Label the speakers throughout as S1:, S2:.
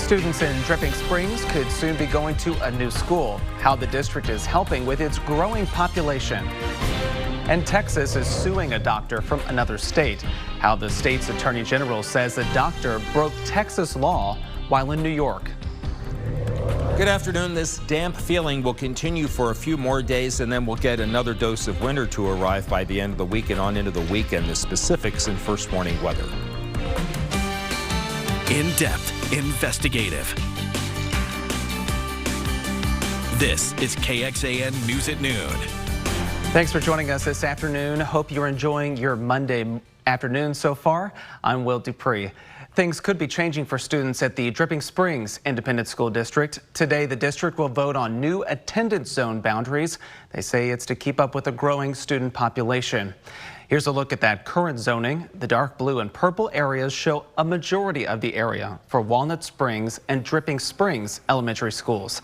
S1: Students in Dripping Springs could soon be going to a new school. How the district is helping with its growing population. And Texas is suing a doctor from another state. How the state's attorney general says the doctor broke Texas law while in New York.
S2: Good afternoon. This damp feeling will continue for a few more days, and then we'll get another dose of winter to arrive by the end of the week and on into the weekend. The specifics in First Warning Weather.
S3: In-depth, investigative. This is KXAN News at Noon.
S1: Thanks for joining us this afternoon. Hope you're enjoying your Monday afternoon so far. I'm Will Dupree. Things could be changing for students at the Dripping Springs Independent School District. Today, the district will vote on new attendance zone boundaries. They say it's to keep up with a growing student population. Here's a look at that current zoning. The dark blue and purple areas show a majority of the area for Walnut Springs and Dripping Springs elementary schools.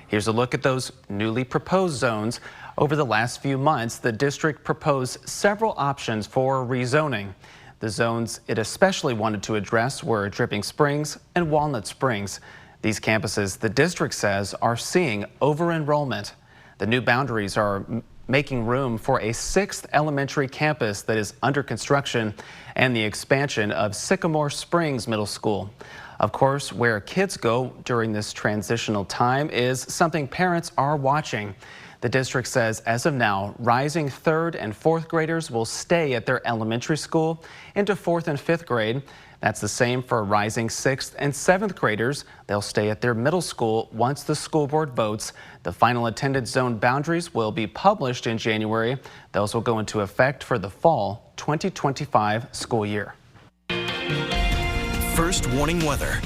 S1: Here's a look at those newly proposed zones. Over the last few months, the district proposed several options for rezoning. The zones it especially wanted to address were Dripping Springs and Walnut Springs. These campuses, the district says, are seeing over-enrollment. The new boundaries are making room for a 6th elementary campus that is under construction and the expansion of Sycamore Springs Middle School. Of course, where kids go during this transitional time is something parents are watching. The district says as of now, rising 3rd and 4th graders will stay at their elementary school into 4th and 5th grade. That's the same for rising 6th and 7th graders. They'll stay at their middle school once the school board votes. The final attendance zone boundaries will be published in January. Those will go into effect for the fall 2025 school year.
S3: First Warning Weather.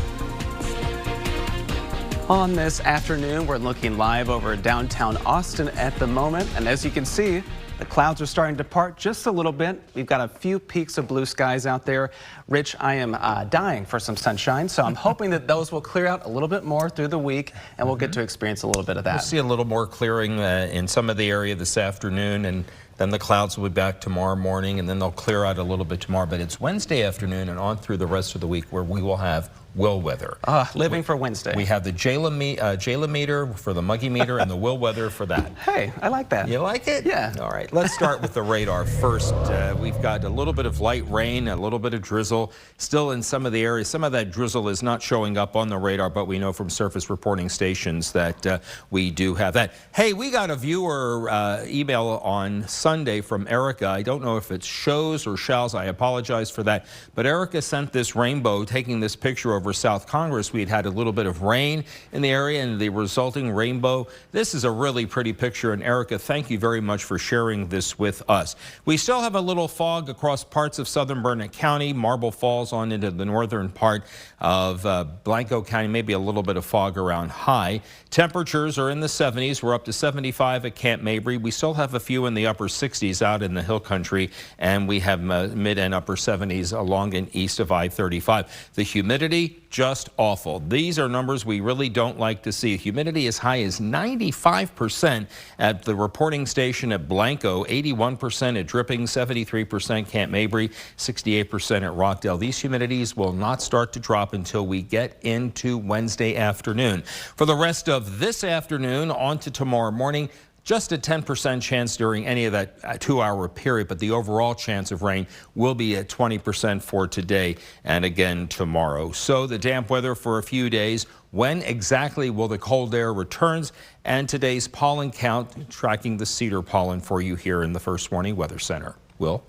S1: On this afternoon, we're looking live over downtown Austin at the moment. And as you can see, the clouds are starting to part just a little bit. We've got a few peaks of blue skies out there. Rich, I am dying for some sunshine, so I'm hoping that those will clear out a little bit more through the week, and we'll get to experience a little bit of that.
S2: We'll see a little more clearing in some of the area this afternoon, and then the clouds will be back tomorrow morning, and then they'll clear out a little bit tomorrow. But it's Wednesday afternoon and on through the rest of the week where we will have will weather.
S1: Living for Wednesday.
S2: We have the Jayla meter for the muggy meter and the will weather for that.
S1: Hey, I like that.
S2: You like it?
S1: Yeah.
S2: All right, let's start with the radar first. We've got a little bit of light rain, a little bit of drizzle still in some of the areas. Some of that drizzle is not showing up on the radar, but we know from surface reporting stations that we do have that. Hey, we got a viewer email on Sunday from Erica. I don't know if it's shows or shells. I apologize for that. But Erica sent this rainbow, taking this picture over South Congress. We'd had a little bit of rain in the area and the resulting rainbow. This is a really pretty picture. And Erica, thank you very much for sharing this with us. We still have a little fog across parts of southern Burnett County, Marble Falls on into the northern part of Blanco County, maybe a little bit of fog around High. Temperatures are in the 70s. We're up to 75 at Camp Mabry. We still have a few in the upper 60s out in the hill country, and we have mid and upper 70s along and east of I-35. The humidity, just awful. These are numbers we really don't like to see. Humidity as high as 95% at the reporting station at Blanco, 81% at Dripping, 73% Camp Mabry, 68% at Rockdale. These humidities will not start to drop until we get into Wednesday afternoon. For the rest of this afternoon on to tomorrow morning, just a 10% chance during any of that 2-hour period, but the overall chance of rain will be at 20% for today and again tomorrow. So the damp weather for a few days. When exactly will the cold air returns? And today's pollen count, tracking the cedar pollen for you here in the First Warning Weather Center. Will?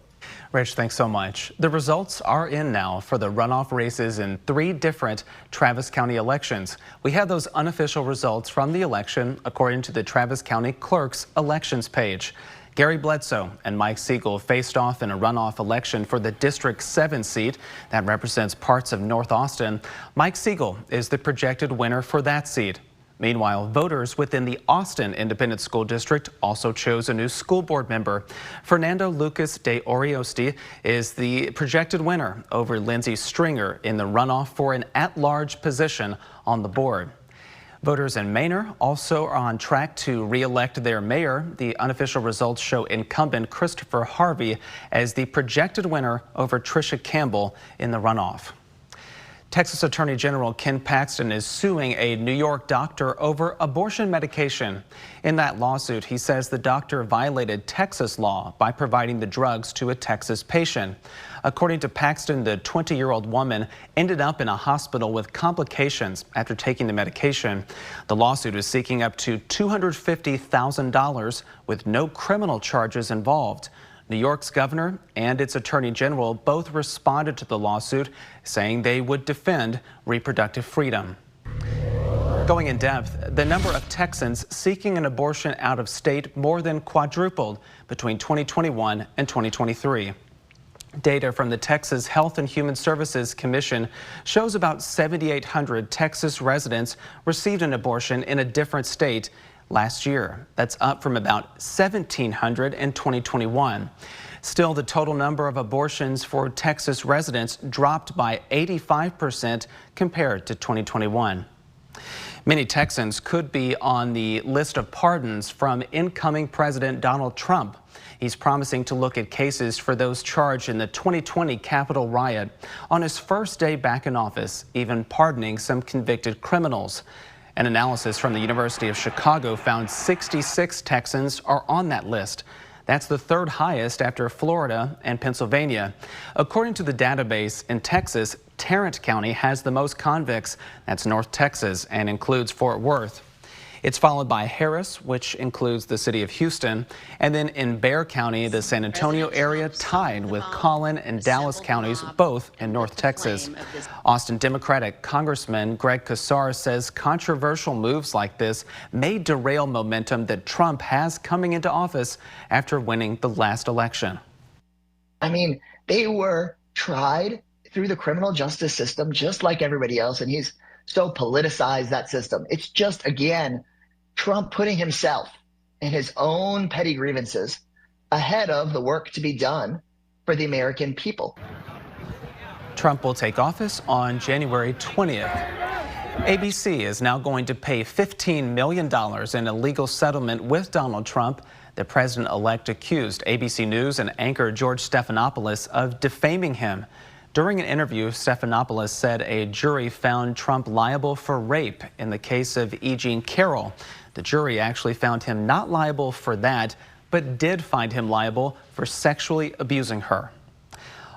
S1: Rich, thanks so much. The results are in now for the runoff races in 3 different Travis County elections. We have those unofficial results from the election according to the Travis County Clerk's elections page. Gary Bledsoe and Mike Siegel faced off in a runoff election for the District 7 seat that represents parts of North Austin. Mike Siegel is the projected winner for that seat. Meanwhile, voters within the Austin Independent School District also chose a new school board member. Fernando Lucas de Oriosti is the projected winner over Lindsay Stringer in the runoff for an at-large position on the board. Voters in Manor also are on track to re-elect their mayor. The unofficial results show incumbent Christopher Harvey as the projected winner over Tricia Campbell in the runoff. Texas Attorney General Ken Paxton is suing a New York doctor over abortion medication. In that lawsuit, he says the doctor violated Texas law by providing the drugs to a Texas patient. According to Paxton, the 20-year-old woman ended up in a hospital with complications after taking the medication. The lawsuit is seeking up to $250,000 with no criminal charges involved. New York's governor and its attorney general both responded to the lawsuit, saying they would defend reproductive freedom. Going in depth, the number of Texans seeking an abortion out of state more than quadrupled between 2021 and 2023. Data from the Texas Health and Human Services Commission shows about 7,800 Texas residents received an abortion in a different state last year. That's up from about 1,700 in 2021. Still, the total number of abortions for Texas residents dropped by 85% compared to 2021. Many Texans could be on the list of pardons from incoming President Donald Trump. He's promising to look at cases for those charged in the 2020 Capitol riot on his first day back in office, even pardoning some convicted criminals. An analysis from the University of Chicago found 66 Texans are on that list. That's the third highest after Florida and Pennsylvania. According to the database in Texas, Tarrant County has the most convicts. That's North Texas and includes Fort Worth. It's followed by Harris, which includes the city of Houston, and then in Bexar County, the San Antonio area tied with Collin and Dallas counties, both in North Texas. Austin Democratic Congressman Greg Casar says controversial moves like this may derail momentum that Trump has coming into office after winning the last election.
S4: I mean, they were tried through the criminal justice system just like everybody else, and he's so politicized that system. It's just, again, Trump putting himself and his own petty grievances ahead of the work to be done for the American people.
S1: Trump will take office on January 20th. ABC is now going to pay $15 million in a legal settlement with Donald Trump. The president-elect accused ABC News and anchor George Stephanopoulos of defaming him. During an interview, Stephanopoulos said a jury found Trump liable for rape in the case of E. Jean Carroll. The jury actually found him not liable for that, but did find him liable for sexually abusing her.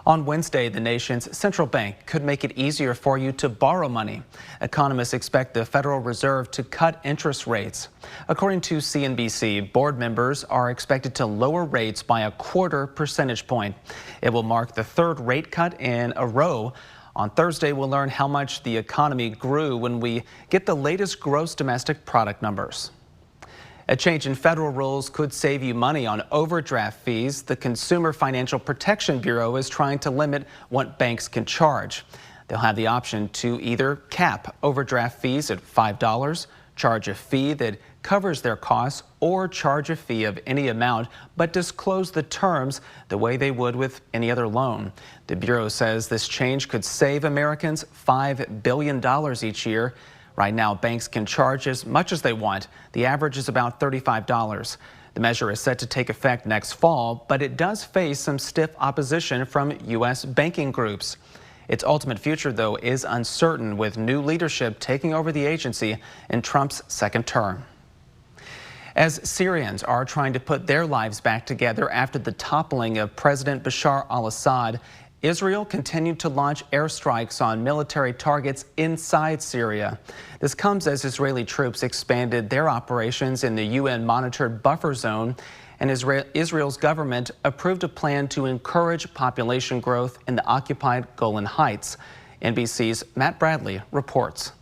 S1: On Wednesday, the nation's central bank could make it easier for you to borrow money. Economists expect the Federal Reserve to cut interest rates. According to CNBC, board members are expected to lower rates by a 1/4 percentage point. It will mark the third rate cut in a row. On Thursday, we'll learn how much the economy grew when we get the latest gross domestic product numbers. A change in federal rules could save you money on overdraft fees. The Consumer Financial Protection Bureau is trying to limit what banks can charge. They'll have the option to either cap overdraft fees at $5, charge a fee that covers their costs, or charge a fee of any amount, but disclose the terms the way they would with any other loan. The Bureau says this change could save Americans $5 billion each year. Right now, banks can charge as much as they want. The average is about $35. The measure is set to take effect next fall, but it does face some stiff opposition from U.S. banking groups. Its ultimate future, though, is uncertain, with new leadership taking over the agency in Trump's second term. As Syrians are trying to put their lives back together after the toppling of President Bashar al-Assad, Israel continued to launch airstrikes on military targets inside Syria. This comes as Israeli troops expanded their operations in the UN-monitored buffer zone, and Israel's government approved a plan to encourage population growth in the occupied Golan Heights. NBC's Matt Bradley reports.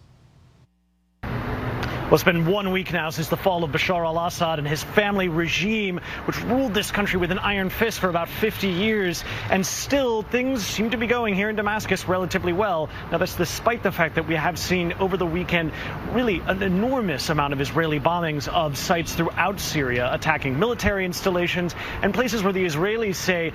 S5: Well, it's been 1 week now since the fall of Bashar al-Assad and his family regime, which ruled this country with an iron fist for about 50 years. And still, things seem to be going here in Damascus relatively well. Now, that's despite the fact that we have seen over the weekend really an enormous amount of Israeli bombings of sites throughout Syria, attacking military installations and places where the Israelis say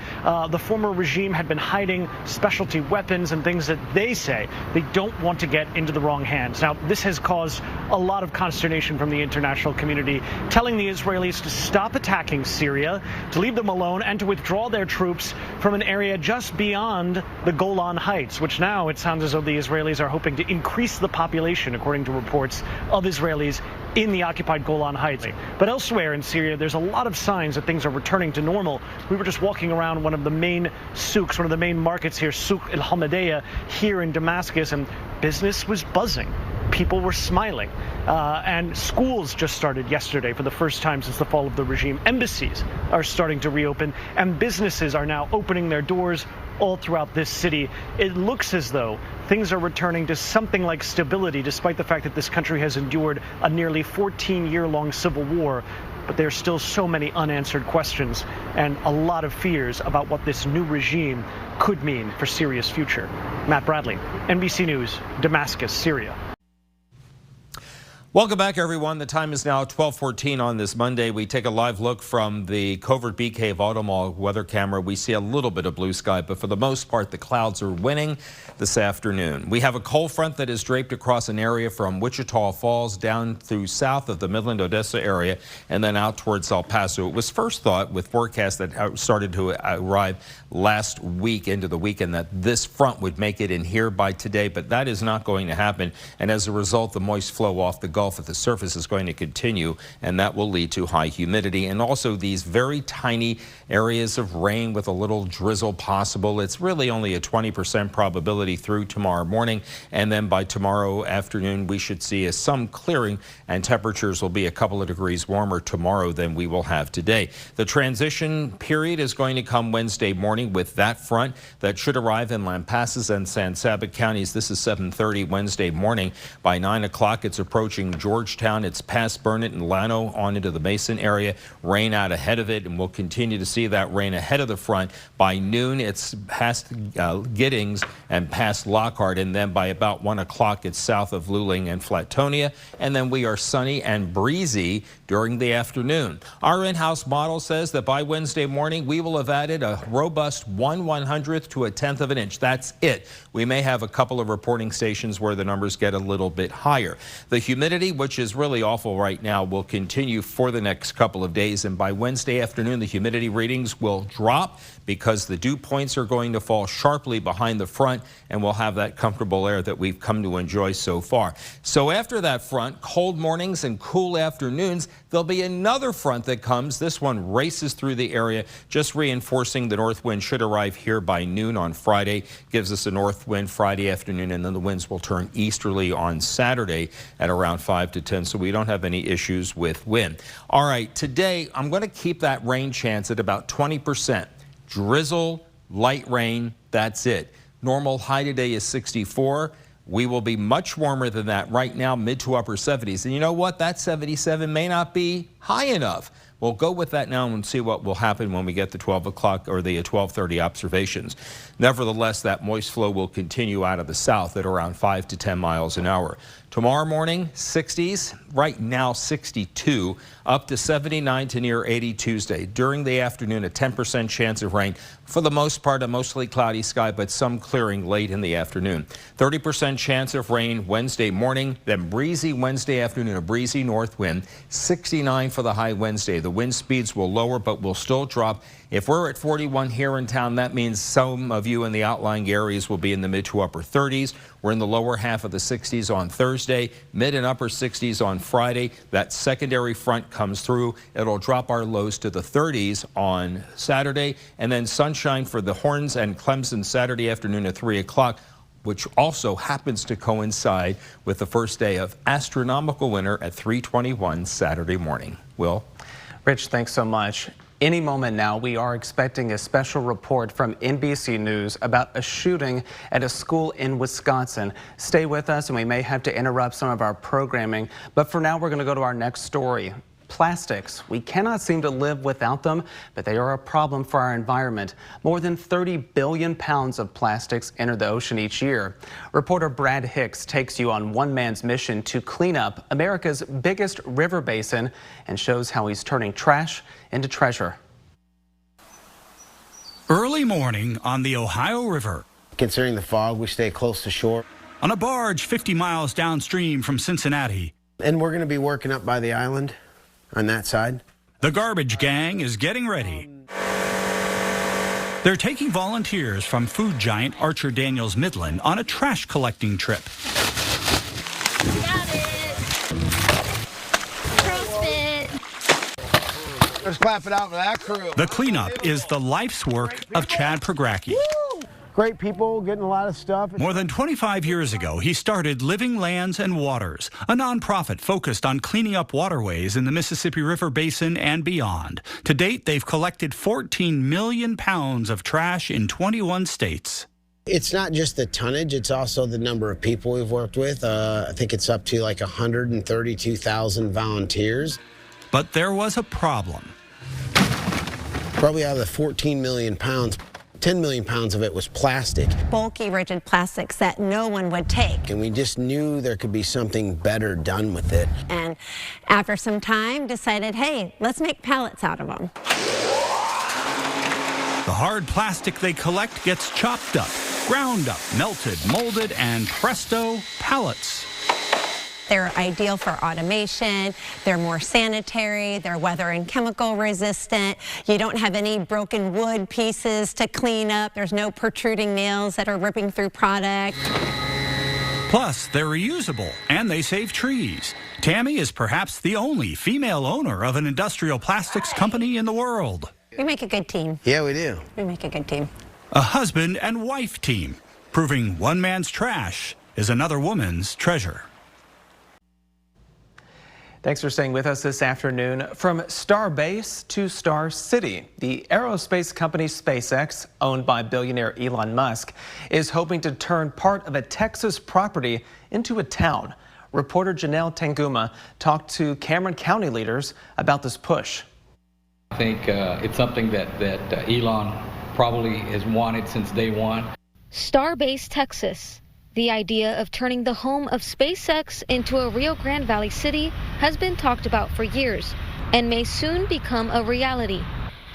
S5: the former regime had been hiding specialty weapons and things that they say they don't want to get into the wrong hands. Now, this has caused a lot of consternation from the international community, telling the Israelis to stop attacking Syria, to leave them alone, and to withdraw their troops from an area just beyond the Golan Heights, which now it sounds as though the Israelis are hoping to increase the population, according to reports of Israelis in the occupied Golan Heights. But elsewhere in Syria, there's a lot of signs that things are returning to normal. We were just walking around one of the main souks, one of the main markets here, Souk El Hamadea, here in Damascus, and business was buzzing. People were smiling. And schools just started yesterday for the first time since the fall of the regime. Embassies are starting to reopen, and businesses are now opening their doors all throughout this city. It looks as though things are returning to something like stability, despite the fact that this country has endured a nearly 14-year-long civil war. But there's still so many unanswered questions and a lot of fears about what this new regime could mean for Syria's future. Matt Bradley, NBC News, Damascus, Syria.
S2: Welcome back, everyone. The time is now 12:14 on this Monday. We take a live look from the Covert Bee Cave Auto Mall weather camera. We see a little bit of blue sky, but for the most part, the clouds are winning this afternoon. We have a cold front that is draped across an area from Wichita Falls down through south of the Midland, Odessa area, and then out towards El Paso. It was first thought with forecasts that started to arrive last week into the weekend that this front would make it in here by today, but that is not going to happen. And as a result, the moist flow off the Gulf at the surface is going to continue, and that will lead to high humidity and also these very tiny areas of rain with a little drizzle possible. It's really only a 20% probability through tomorrow morning, and then by tomorrow afternoon we should see some clearing, and temperatures will be a couple of degrees warmer tomorrow than we will have today. The transition period is going to come Wednesday morning with that front that should arrive in Lampasas and San Saba counties. This is 7:30 Wednesday morning. By 9 o'clock it's approaching Georgetown. It's past Burnett and Llano on into the Mason area. Rain out ahead of it, and we'll continue to see that rain ahead of the front. By noon it's past Giddings and past Lockhart, and then by about 1 o'clock it's south of Luling and Flatonia, and then we are sunny and breezy during the afternoon. Our in-house model says that by Wednesday morning we will have added a robust 1/100th to a 1/10 of an inch. That's it. We may have a couple of reporting stations where the numbers get a little bit higher. The humidity, which is really awful right now, will continue for the next couple of days, and by Wednesday afternoon the humidity readings will drop because the dew points are going to fall sharply behind the front, and we'll have that comfortable air that we've come to enjoy so far. So after that front, cold mornings and cool afternoons, there'll be another front that comes. This one races through the area, just reinforcing the north wind should arrive here by noon on Friday. Gives us a north wind Friday afternoon, and then the winds will turn easterly on Saturday at around 5 to 10, so we don't have any issues with wind. All right, today I'm going to keep that rain chance at about 20%. Drizzle, light rain, that's it. Normal high today is 64. We will be much warmer than that right now, mid to upper 70s. And you know what? That 77 may not be high enough. We'll go with that now and see what will happen when we get the 12 o'clock or the 12:30 observations. Nevertheless, that moist flow will continue out of the south at around 5 to 10 miles an hour. Tomorrow morning, 60s, right now 62, up to 79 to near 80 Tuesday. During the afternoon, a 10% chance of rain. For the most part, a mostly cloudy sky, but some clearing late in the afternoon. 30% chance of rain Wednesday morning, then breezy Wednesday afternoon, a breezy north wind. 69 for the high Wednesday. The wind speeds will lower, but will still drop. If we're at 41 here in town, that means some of you in the outlying areas will be in the mid to upper 30s. We're in the lower half of the 60s on Thursday, mid and upper 60s on Friday. That secondary front comes through. It'll drop our lows to the 30s on Saturday, and then sunshine for the Horns and Clemson Saturday afternoon at 3 o'clock, which also happens to coincide with the first day of astronomical winter at 3:21 Saturday morning. Will?
S1: Rich, thanks so much. Any moment now, we are expecting a special report from NBC News about a shooting at a school in Wisconsin. Stay with us, and we may have to interrupt some of our programming. But for now, we're going to go to our next story. Plastics. We cannot seem to live without them, but they are a problem for our environment. More than 30 billion pounds of plastics enter the ocean each year. Reporter Brad Hicks takes you on one man's mission to clean up America's biggest river basin and shows how he's turning trash into treasure.
S6: Early morning on the Ohio River.
S7: Considering the fog, we stay close to shore.
S6: On a barge 50 miles downstream from Cincinnati,
S7: And we're going to be working up by the island on that side.
S6: The garbage gang is getting ready. They're taking volunteers from food giant Archer Daniels Midland on a trash collecting trip.
S8: Got it. CrossFit.
S9: Let's clap it out for that crew.
S6: The cleanup is the life's work of Chad Progracki.
S9: Great people, getting a lot of stuff.
S6: More than 25 years ago, he started Living Lands and Waters, a nonprofit focused on cleaning up waterways in the Mississippi River Basin and beyond. To date, they've collected 14 million pounds of trash in 21 states.
S7: It's not just the tonnage, it's also the number of people we've worked with. I think it's up to like 132,000 volunteers.
S6: But there was a problem.
S7: Probably out of the 14 million pounds, 10 million pounds of it was plastic.
S10: Bulky, rigid plastics that no one would take.
S7: And we just knew there could be something better done with it.
S10: And after some time, decided, hey, let's make pallets out of them.
S6: The hard plastic they collect gets chopped up, ground up, melted, molded, and presto, pallets.
S10: They're ideal for automation, they're more sanitary, they're weather and chemical resistant, you don't have any broken wood pieces to clean up, there's no protruding nails that are ripping through product.
S6: Plus, they're reusable and they save trees. Tammy is perhaps the only female owner of an industrial plastics company in the world.
S10: We make a good team.
S7: Yeah, we do.
S10: We make a good team.
S6: A husband and wife team, proving one man's trash is another woman's treasure.
S1: Thanks for staying with us this afternoon. From Star Base to Star City, the aerospace company SpaceX, owned by billionaire Elon Musk, is hoping to turn part of a Texas property into a town. Reporter Janelle Tanguma talked to Cameron County leaders about this push.
S11: I think it's something that Elon probably has wanted since day one.
S8: Starbase, Texas. The idea of turning the home of SpaceX into a Rio Grande Valley city has been talked about for years and may soon become a reality.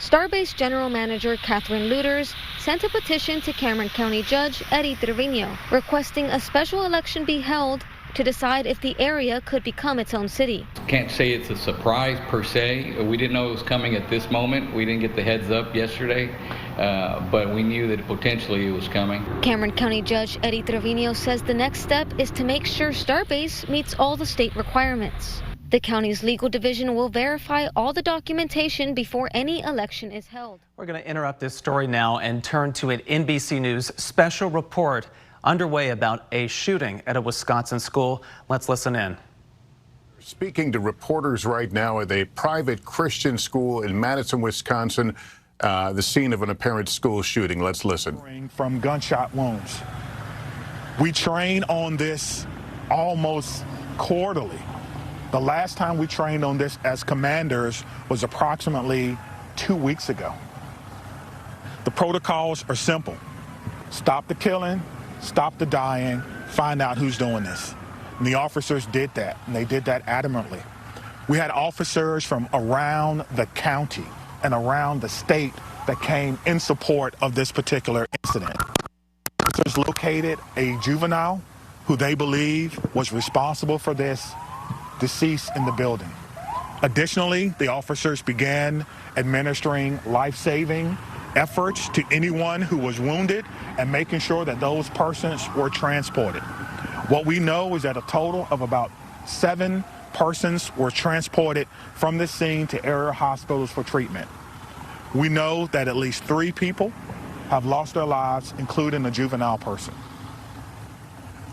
S8: Starbase General Manager Catherine Luters sent a petition to Cameron County Judge Eddie Trevino requesting a special election be held to decide if the area could become its own city.
S11: Can't say it's a surprise per se. We didn't know it was coming at this moment. We didn't get the heads up yesterday, but we knew that potentially it was coming.
S8: Cameron County Judge Eddie Trevino says the next step is to make sure Starbase meets all the state requirements. The county's legal division will verify all the documentation before any election is held.
S1: We're going to interrupt this story now and turn to an NBC News special report underway about a shooting at a Wisconsin school. Let's listen in.
S12: Speaking to reporters right now at a private Christian school in Madison, Wisconsin, the scene of an apparent school shooting. Let's listen.
S13: From gunshot wounds. We train on this almost quarterly. The last time we trained on this as commanders was approximately 2 weeks ago. The protocols are simple. Stop the killing, stop the dying, find out who's doing this. And the officers did that, and they did that adamantly. We had officers from around the county and around the state that came in support of this particular incident. Officers located a juvenile who they believe was responsible for this deceased in the building. Additionally, the officers began administering life-saving efforts to anyone who was wounded and making sure that those persons were transported. What we know is that a total of about 7 persons were transported from this scene to area hospitals for treatment. We know that at least 3 people have lost their lives, including a juvenile person.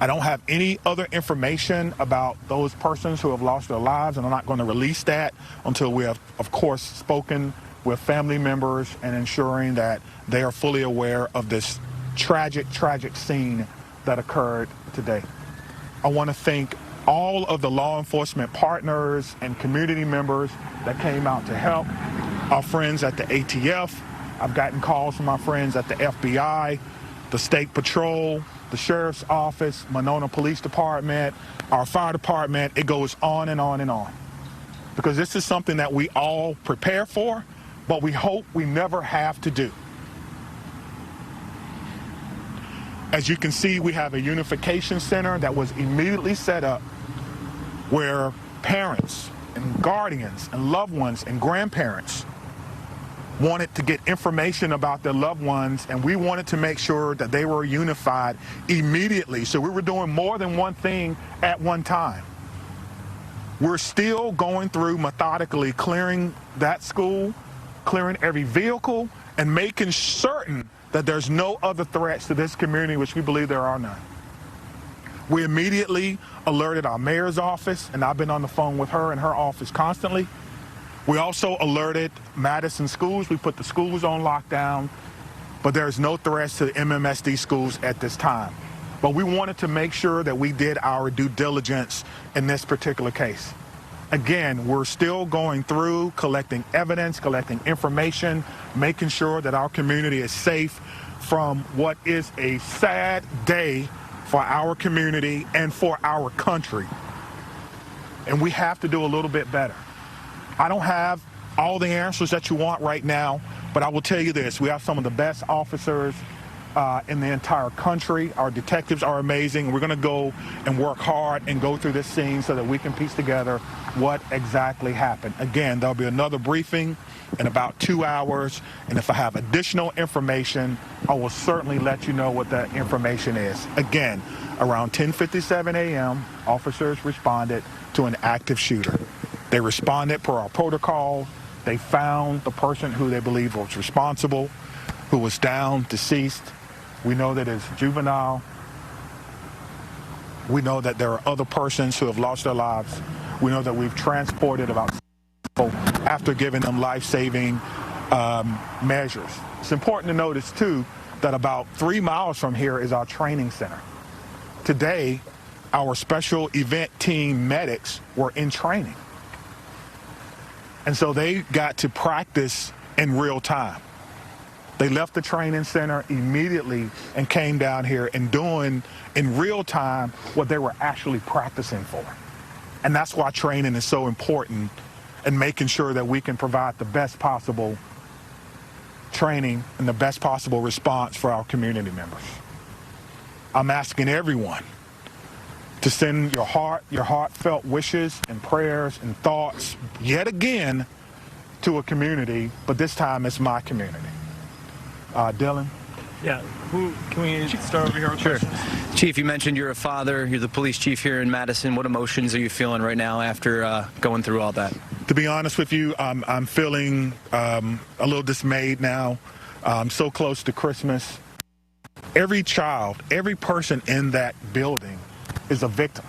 S13: I don't have any other information about those persons who have lost their lives, and I'm not going to release that until we have, of course, spoken with family members and ensuring that they are fully aware of this tragic scene that occurred today. I want to thank all of the law enforcement partners and community members that came out to help. Our friends at the ATF, I've gotten calls from my friends at the FBI, the State Patrol, the Sheriff's Office, Monona Police Department, our fire department. It goes on and on and on. Because this is something that we all prepare for, but we hope we never have to do. As you can see, we have a unification center that was immediately set up where parents and guardians and loved ones and grandparents wanted to get information about their loved ones, and we wanted to make sure that they were unified immediately. So we were doing more than one thing at one time. We're still going through methodically clearing that school, clearing every vehicle, and making certain that there's no other threats to this community, which we believe there are none. We immediately alerted our mayor's office, and I've been on the phone with her and her office constantly. We also alerted Madison schools. We put the schools on lockdown, but there's no threats to the MMSD schools at this time. But we wanted to make sure that we did our due diligence in this particular case. Again, we're still going through, collecting evidence, collecting information, making sure that our community is safe from what is a sad day for our community and for our country. And we have to do a little bit better. I don't have all the answers that you want right now, but I will tell you this. We have some of the best officers in the entire country. Our detectives are amazing. We're going to go and work hard and go through this scene so that we can piece together what exactly happened. Again, there'll be another briefing in about 2 hours, and if I have additional information, I will certainly let you know what that information is. Again, around 10:57 a.m., officers responded to an active shooter. They responded per our protocol. They found the person who they believe was responsible, who was down, deceased. We know that it's juvenile. We know that there are other persons who have lost their lives. We know that we've transported about people after giving them life-saving measures. It's important to notice, too, that about 3 miles from here is our training center. Today, our special event team medics were in training. And so they got to practice in real time. They left the training center immediately and came down here and doing in real time what they were actually practicing for. And that's why training is so important, and making sure that we can provide the best possible training and the best possible response for our community members. I'm asking everyone to send your heartfelt wishes and prayers and thoughts yet again to a community, but this time it's my community. Dylan?
S14: Yeah, can we start over here with questions?
S15: Chief, you mentioned you're a father, you're the police chief here in Madison. What emotions are you feeling right now after going through all that?
S13: To be honest with you, I'm feeling a little dismayed now. I'm so close to Christmas. Every child, every person in that building is a victim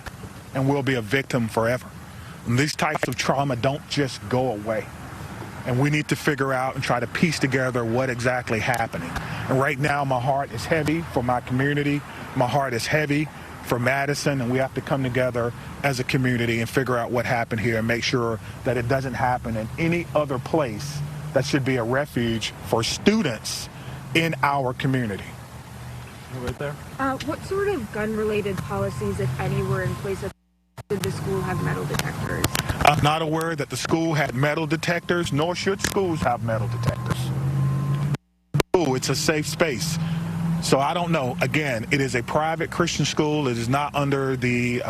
S13: and will be a victim forever. And these types of trauma don't just go away. And we need to figure out and try to piece together what exactly happening. And right now, my heart is heavy for my community. My heart is heavy for Madison, and we have to come together as a community and figure out what happened here and make sure that it doesn't happen in any other place that should be a refuge for students in our community.
S14: Right there.
S16: What sort of gun-related policies, if any, were in place? Did the school have metal detectors?
S13: I'm not aware that the school had metal detectors, nor should schools have metal detectors. It's a safe space. So I don't know. Again, it is a private Christian school. It is not under the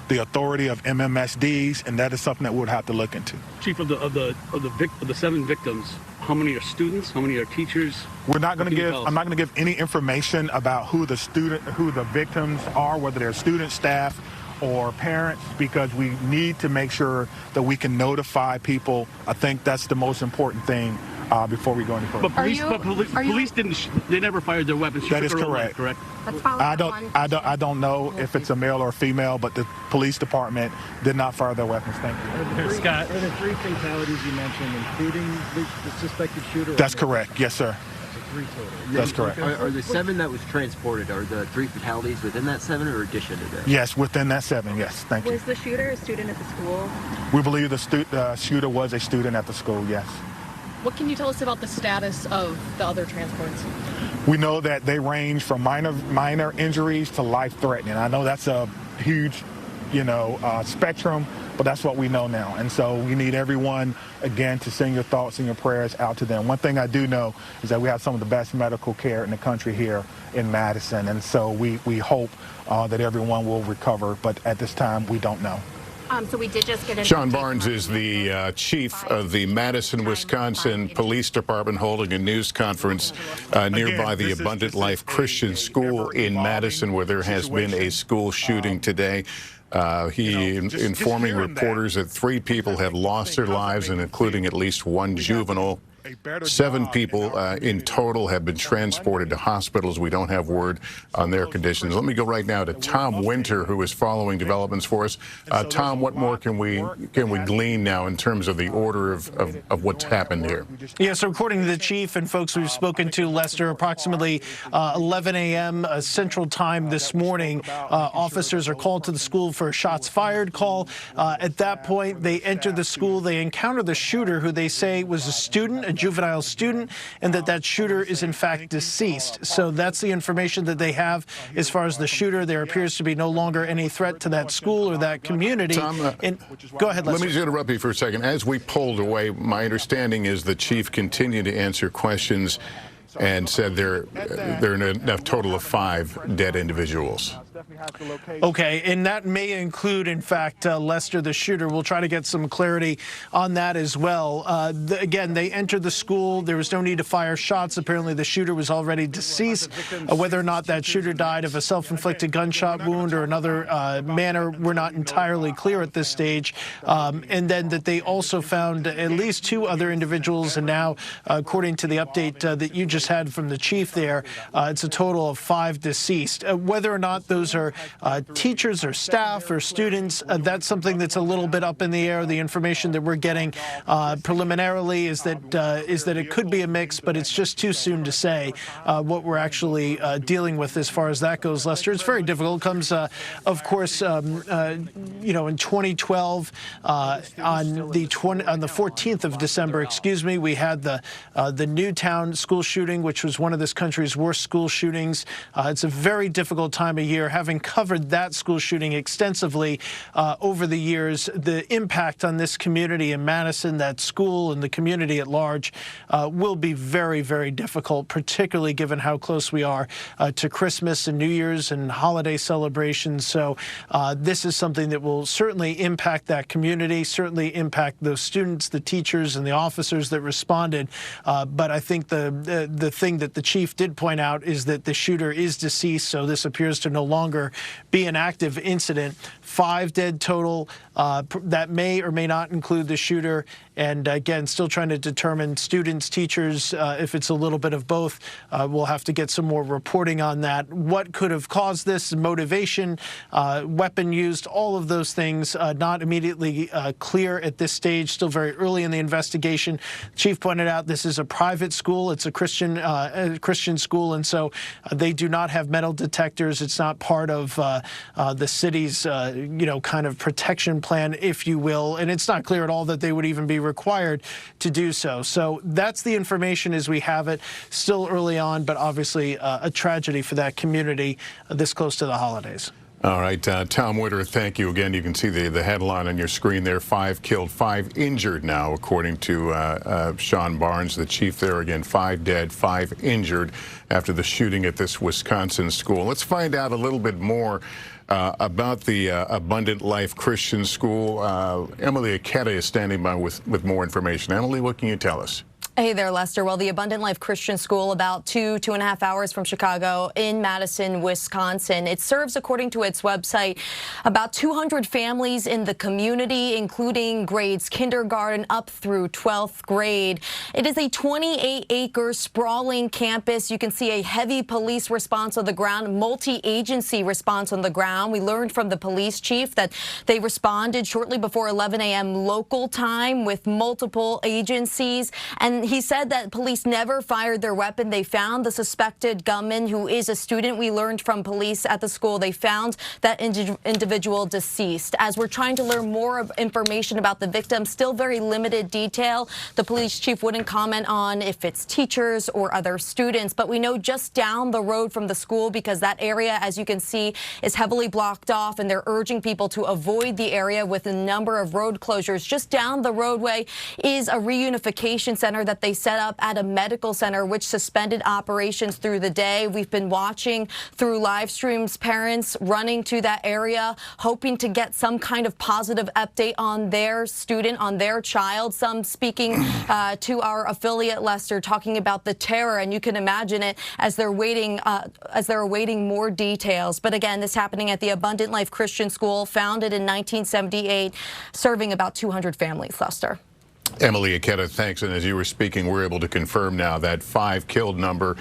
S13: authority of MMSDs, and that is something that we'll have to look into.
S17: Chief, of the 7 victims, how many are students? How many are teachers?
S13: I'm not going to give any information about who the victims are, whether they're student, staff, or parents, because we need to make sure that we can notify people. I think that's the most important thing before we go any further.
S17: But police they never fired their weapons.
S13: That is correct.
S17: Correct.
S13: I don't know if it's a male or a female, but the police department did not fire their weapons. Thank you.
S14: Scott, are there 3 fatalities you mentioned, including the suspected shooter?
S13: That's correct. Yes, sir.
S14: 3 total.
S13: That's correct.
S18: Are the 7 that was transported, are the 3 fatalities within that 7 or addition to that?
S13: Yes, within that 7, yes. Thank you.
S16: Was the shooter a student at the school?
S13: We believe the shooter was a student at the school, yes.
S19: What can you tell us about the status of the other transports?
S13: We know that they range from minor injuries to life-threatening. I know that's a huge, spectrum, but that's what we know now. And so we need everyone, again, to send your thoughts and your prayers out to them. One thing I do know is that we have some of the best medical care in the country here in Madison. And so we hope that everyone will recover. But at this time, we don't know.
S20: So we did just get an
S12: Sean Barnes is the chief of the Madison, Wisconsin Police Department, holding a news conference nearby the Abundant Life Christian School in Madison, where there has been a school shooting today. He informing reporters that 3 people have lost their lives, and including at least 1 juvenile. 7 people in total have been transported to hospitals. We don't have word on their conditions. Let me go right now to Tom Winter, who is following developments for us. Tom, what more can we glean now in terms of the order of what's happened here?
S21: Yeah, so according to the chief and folks we've spoken to, Lester, approximately 11 a.m. Central Time this morning, officers are called to the school for a shots fired call. At that point, they enter the school. They encounter the shooter, who they say was a student, a juvenile student, and that shooter is in fact deceased. So that's the information that they have as far as the shooter. There appears to be no longer any threat to that school or that community.
S12: Tom,
S21: go ahead, Lester.
S12: Let me just interrupt you for a second. As we pulled away, my understanding is the chief continued to answer questions and said there are a total of 5 dead individuals.
S21: Okay, and that may include, in fact, Lester, the shooter. We'll try to get some clarity on that as well. Again, they entered the school. There was no need to fire shots. Apparently, the shooter was already deceased. Whether or not that shooter died of a self-inflicted gunshot wound or another manner, we're not entirely clear at this stage. And then that they also found at least 2 other individuals, and now, according to the update that you just had from the chief there, it's a total of 5 deceased. Whether or not those are teachers or staff or students, that's something that's a little bit up in the air. The information that we're getting preliminarily is that it could be a mix, but it's just too soon to say what we're actually dealing with as far as that goes, Lester. It's very difficult. It comes, of course, in 2012 on the 14th of December, we had the Newtown school shooting, which was one of this country's worst school shootings. It's a very difficult time of year. Having covered that school shooting extensively over the years, the impact on this community in Madison, that school, and the community at large will be very, very difficult, particularly given how close we are to Christmas and New Year's and holiday celebrations. So this is something that will certainly impact that community, certainly impact those students, the teachers, and the officers that responded. But I think the thing that the chief did point out is that the shooter is deceased, so this appears to no longer be an active incident. 5 dead total. That may or may not include the shooter. And again, still trying to determine students, teachers, if it's a little bit of both. We'll have to get some more reporting on that. What could have caused this? Motivation, weapon used, all of those things not immediately clear at this stage, still very early in the investigation. Chief pointed out this is a private school. It's a Christian school, and so they do not have metal detectors. It's not part of the city's kind of protection plan, if you will, and it's not clear at all that they would even be required to do so. So that's the information as we have it. Still early on, but obviously a tragedy for that community this close to the holidays.
S12: All right, Tom Winter, thank you again. You can see the headline on your screen there: 5 killed, 5 injured now, according to Sean Barnes, the chief there. Again, 5 dead, 5 injured after the shooting at this Wisconsin school. Let's find out a little bit more about the Abundant Life Christian School. Emily Aketa is standing by with more information. Emily, what can you tell us?
S22: Hey there, Lester. Well, the Abundant Life Christian School, about 2.5 hours from Chicago in Madison, Wisconsin. It serves, according to its website, about 200 families in the community, including grades kindergarten up through 12th grade. It is a 28-acre sprawling campus. You can see a heavy police response on the ground, multi-agency response on the ground. We learned from the police chief that they responded shortly before 11 a.m. local time with multiple agencies. And he said that police never fired their weapon. They found the suspected gunman, who is a student. We learned from police at the school they found that individual deceased. As we're trying to learn more information about the victim, still very limited detail. The police chief wouldn't comment on if it's teachers or other students, but we know just down the road from the school, because that area, as you can see, is heavily blocked off, and they're urging people to avoid the area with a number of road closures. Just down the roadway is a reunification center that that they set up at a medical center, which suspended operations through the day. We've been watching through live streams, parents running to that area, hoping to get some kind of positive update on their student, on their child. Some speaking to our affiliate Lester, talking about the terror, and you can imagine it as they're waiting more details. But again, this happening at the Abundant Life Christian School, founded in 1978, serving about 200 families, Lester.
S12: Emily Aketa, thanks. And as you were speaking, we're able to confirm now that 5 killed number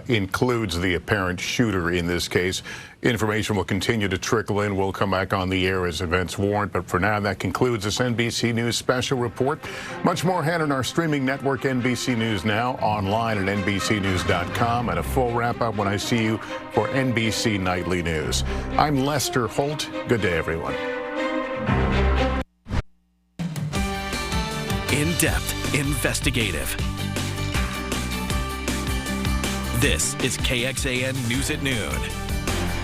S12: includes the apparent shooter in this case. Information will continue to trickle in. We'll come back on the air as events warrant. But for now, that concludes this NBC News special report. Much more ahead on our streaming network, NBC News Now, online at NBCnews.com, and a full wrap-up when I see you for NBC Nightly News. I'm Lester Holt. Good day, everyone.
S3: In-depth, investigative. This is KXAN News at Noon.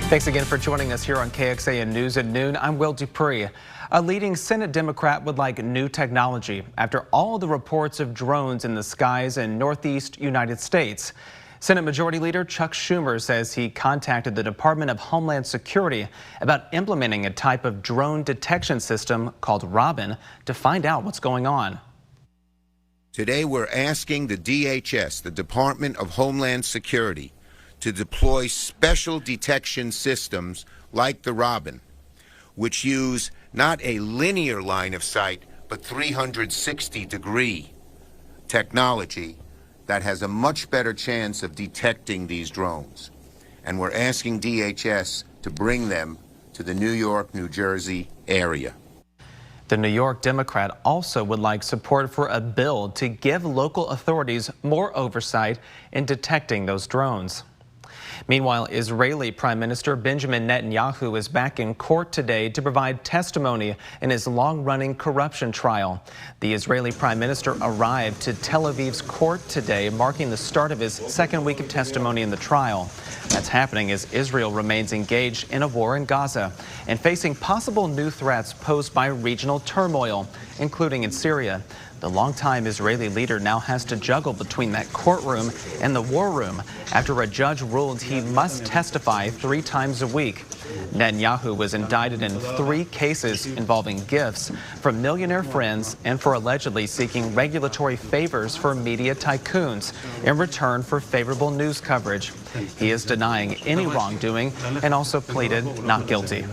S1: Thanks again for joining us here on KXAN News at Noon. I'm Will Dupree. A leading Senate Democrat would like new technology after all the reports of drones in the skies in northeast United States. Senate Majority Leader Chuck Schumer says he contacted the Department of Homeland Security about implementing a type of drone detection system called Robin to find out what's going on.
S20: Today we're asking the DHS, the Department of Homeland Security, to deploy special detection systems like the Robin, which use not a linear line of sight, but 360-degree technology that has a much better chance of detecting these drones. And we're asking DHS to bring them to the New York, New Jersey area.
S1: The New York Democrat also would like support for a bill to give local authorities more oversight in detecting those drones. Meanwhile, Israeli Prime Minister Benjamin Netanyahu is back in court today to provide testimony in his long-running corruption trial. The Israeli Prime Minister arrived to Tel Aviv's court today, marking the start of his second week of testimony in the trial. That's happening as Israel remains engaged in a war in Gaza and facing possible new threats posed by regional turmoil, including in Syria. The longtime Israeli leader now has to juggle between that courtroom and the war room after a judge ruled he must testify 3 times a week. Netanyahu was indicted in 3 cases involving gifts from millionaire friends and for allegedly seeking regulatory favors for media tycoons in return for favorable news coverage. He is denying any wrongdoing and also pleaded not guilty.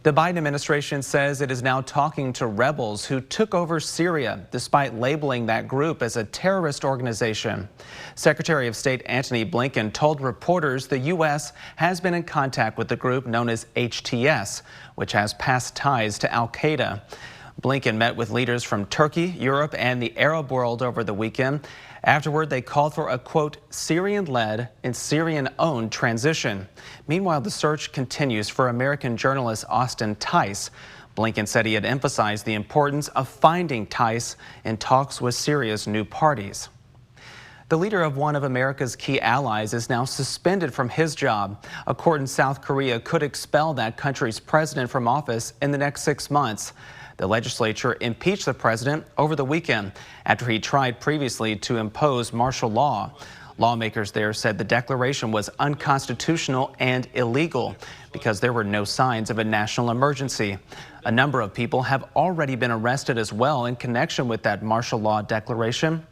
S1: The Biden administration says it is now talking to rebels who took over Syria, despite labeling that group as a terrorist organization. Secretary of State Antony Blinken told reporters the U.S. has been in contact with the group known as HTS, which has past ties to al-Qaeda. Blinken met with leaders from Turkey, Europe, and the Arab world over the weekend. Afterward, they called for a, quote, Syrian-led and Syrian-owned transition. Meanwhile, the search continues for American journalist Austin Tice. Blinken said he had emphasized the importance of finding Tice in talks with Syria's new parties. The leader of one of America's key allies is now suspended from his job. A court in South Korea could expel that country's president from office in the next 6 months. The legislature impeached the president over the weekend after he tried previously to impose martial law. Lawmakers there said the declaration was unconstitutional and illegal because there were no signs of a national emergency. A number of people have already been arrested as well in connection with that martial law declaration.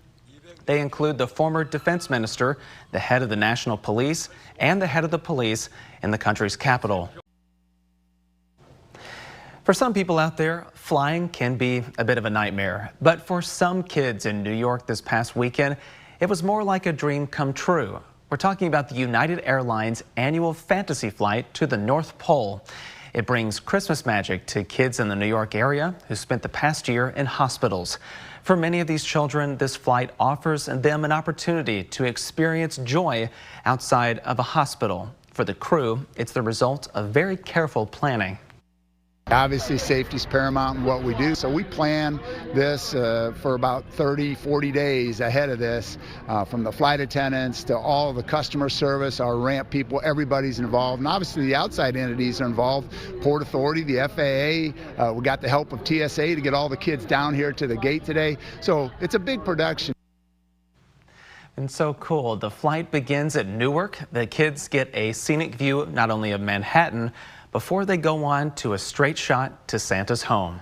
S1: They include the former defense minister, the head of the National Police, and the head of the police in the country's capital. For some people out there, flying can be a bit of a nightmare. But for some kids in New York this past weekend, it was more like a dream come true. We're talking about the United Airlines annual fantasy flight to the North Pole. It brings Christmas magic to kids in the New York area who spent the past year in hospitals. For many of these children, this flight offers them an opportunity to experience joy outside of a hospital. For the crew, it's the result of very careful planning.
S23: Obviously, safety is paramount in what we do, so we plan this for about 30, 40 days ahead of this, from the flight attendants to all the customer service, our ramp people, everybody's involved, and obviously the outside entities are involved, Port Authority, the FAA, we got the help of TSA to get all the kids down here to the gate today, so it's a big production.
S1: And so cool. The flight begins at Newark. The kids get a scenic view not only of Manhattan before they go on to a straight shot to Santa's home.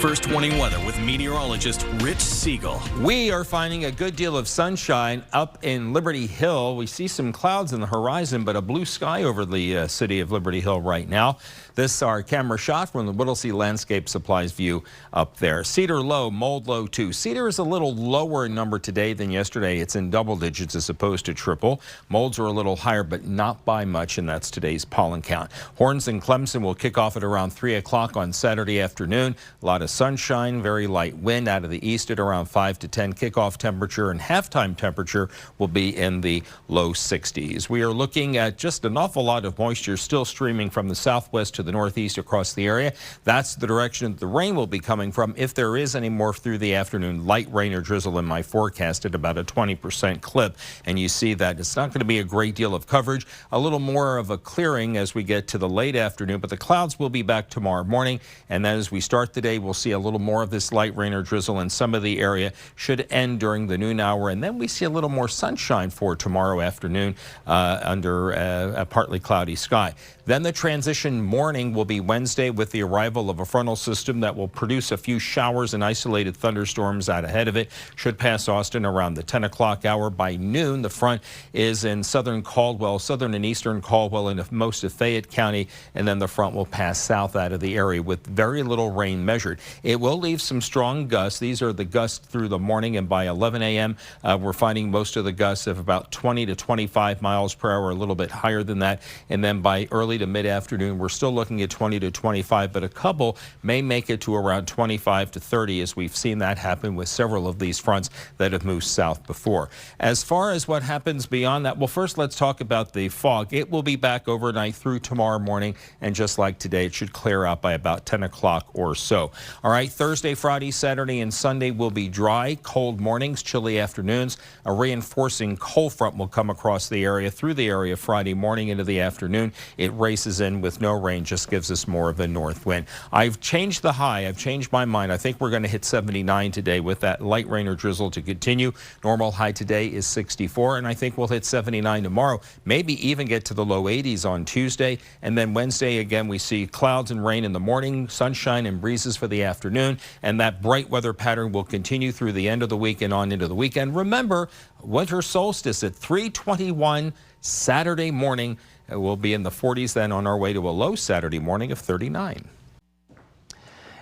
S3: First warning weather with meteorologist Rich Siegel.
S2: We are finding a good deal of sunshine up in Liberty Hill. We see some clouds in the horizon, but a blue sky over the city of Liberty Hill right now. This is our camera shot from the Whittlesey Landscape Supplies view up there. Cedar low, Mold low too. Cedar is a little lower in number today than yesterday. It's in double digits as opposed to triple. Molds are a little higher, but not by much, and that's today's pollen count. Horns and Clemson will kick off at around 3 o'clock on Saturday afternoon. A lot of sunshine, very light wind out of the east at around 5 to 10. Kickoff temperature and halftime temperature will be in the low 60s. We are looking at just an awful lot of moisture still streaming from the southwest to the northeast across the area. That's the direction the rain will be coming from if there is any more through the afternoon. Light rain or drizzle in my forecast at about a 20% clip. And you see that it's not going to be a great deal of coverage. A little more of a clearing as we get to the late afternoon, but the clouds will be back tomorrow morning. And then as we start the day, we'll see a little more of this light rain or drizzle in some of the area. Should end during the noon hour. And then we see a little more sunshine for tomorrow afternoon under a partly cloudy sky. Then the transition morning will be Wednesday with the arrival of a frontal system that will produce a few showers and isolated thunderstorms out ahead of it. Should pass Austin around the 10 o'clock hour. By noon, the front is in southern Caldwell, southern and eastern Caldwell, and most of Fayette County, and then the front will pass south out of the area with very little rain measured. It will leave some strong gusts. These are the gusts through the morning, and by 11 a.m., we're finding most of the gusts of about 20 to 25 miles per hour, a little bit higher than that. And then by early to mid-afternoon, we're still looking at 20 to 25, but a couple may make it to around 25 to 30, as we've seen that happen with several of these fronts that have moved south before. As far as what happens beyond that, well, first let's talk about the fog. It will be back overnight through tomorrow morning, and just like today, it should clear out by about 10 o'clock or so. All right, Thursday, Friday, Saturday, and Sunday will be dry, cold mornings, chilly afternoons. A reinforcing cold front will come across the area through the area Friday morning into the afternoon. It races in with no rain, just gives us more of a north wind. I've changed the high. I've changed my mind. I think we're going to hit 79 today with that light rain or drizzle to continue. Normal high today is 64, and I think we'll hit 79 tomorrow, maybe even get to the low 80s on Tuesday. And then Wednesday, again, we see clouds and rain in the morning, sunshine and breezes for the afternoon, and that bright weather pattern will continue through the end of the week and on into the weekend. Remember, winter solstice at 3:21 Saturday morning. We'll be in the 40s then on our way to a low Saturday morning of 39.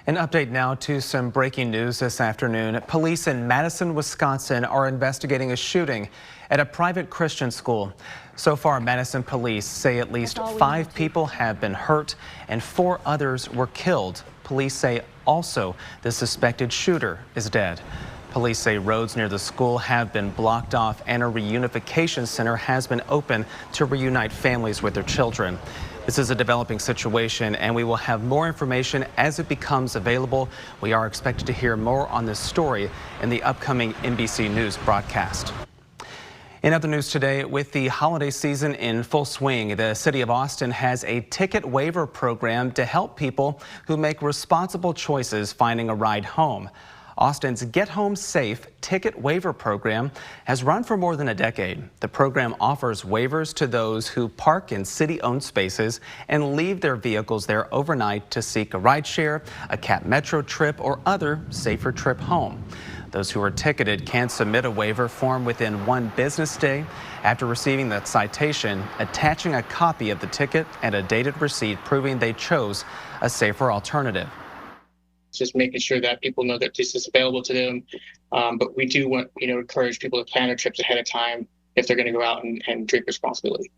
S1: An update now to some breaking news this afternoon. Police in Madison, Wisconsin are investigating a shooting at a private Christian school. So far, Madison police say at least 5 people have been hurt and 4 others were killed. Police say also the suspected shooter is dead. Police say roads near the school have been blocked off and a reunification center has been open to reunite families with their children. This is a developing situation, and we will have more information as it becomes available. We are expected to hear more on this story in the upcoming NBC News broadcast. In other news today, with the holiday season in full swing, the city of Austin has a ticket waiver program to help people who make responsible choices finding a ride home. Austin's Get Home Safe ticket waiver program has run for more than a decade. The program offers waivers to those who park in city-owned spaces and leave their vehicles there overnight to seek a rideshare, a CAT Metro trip, or other safer trip home. Those who are ticketed can submit a waiver form within 1 business day. After receiving that citation, attaching a copy of the ticket and a dated receipt proving they chose a safer alternative.
S4: Just making sure that people know that this is available to them. But we do want, encourage people to plan their trips ahead of time if they're going to go out and drink responsibly.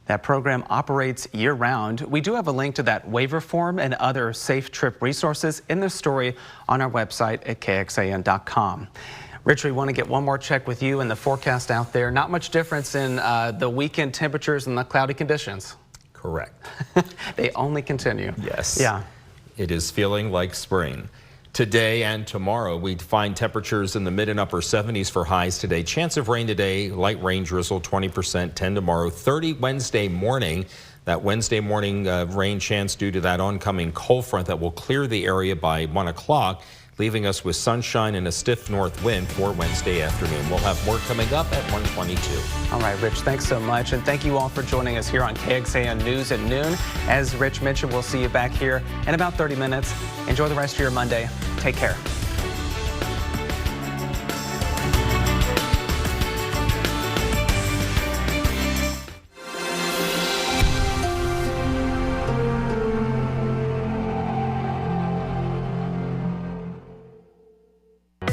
S1: That program operates year-round. We do have a link to that waiver form and other safe trip resources in the story on our website at KXAN.com. Rich, we want to get one more check with you and the forecast out there. Not much difference in the weekend temperatures and the cloudy conditions.
S2: Correct.
S1: They only continue.
S2: Yes.
S1: Yeah.
S2: It is feeling like spring. Today and tomorrow, we find temperatures in the mid and upper 70s for highs today. Chance of rain today, light rain drizzle, 20%, 10 tomorrow, 30 Wednesday morning. That Wednesday morning rain chance due to that oncoming cold front that will clear the area by 1 o'clock. leaving us with sunshine and a stiff north wind for Wednesday afternoon. We'll have more coming up at 1:22.
S1: All right, Rich, thanks so much. And thank you all for joining us here on KXAN News at noon. As Rich mentioned, we'll see you back here in about 30 minutes. Enjoy the rest of your Monday. Take care.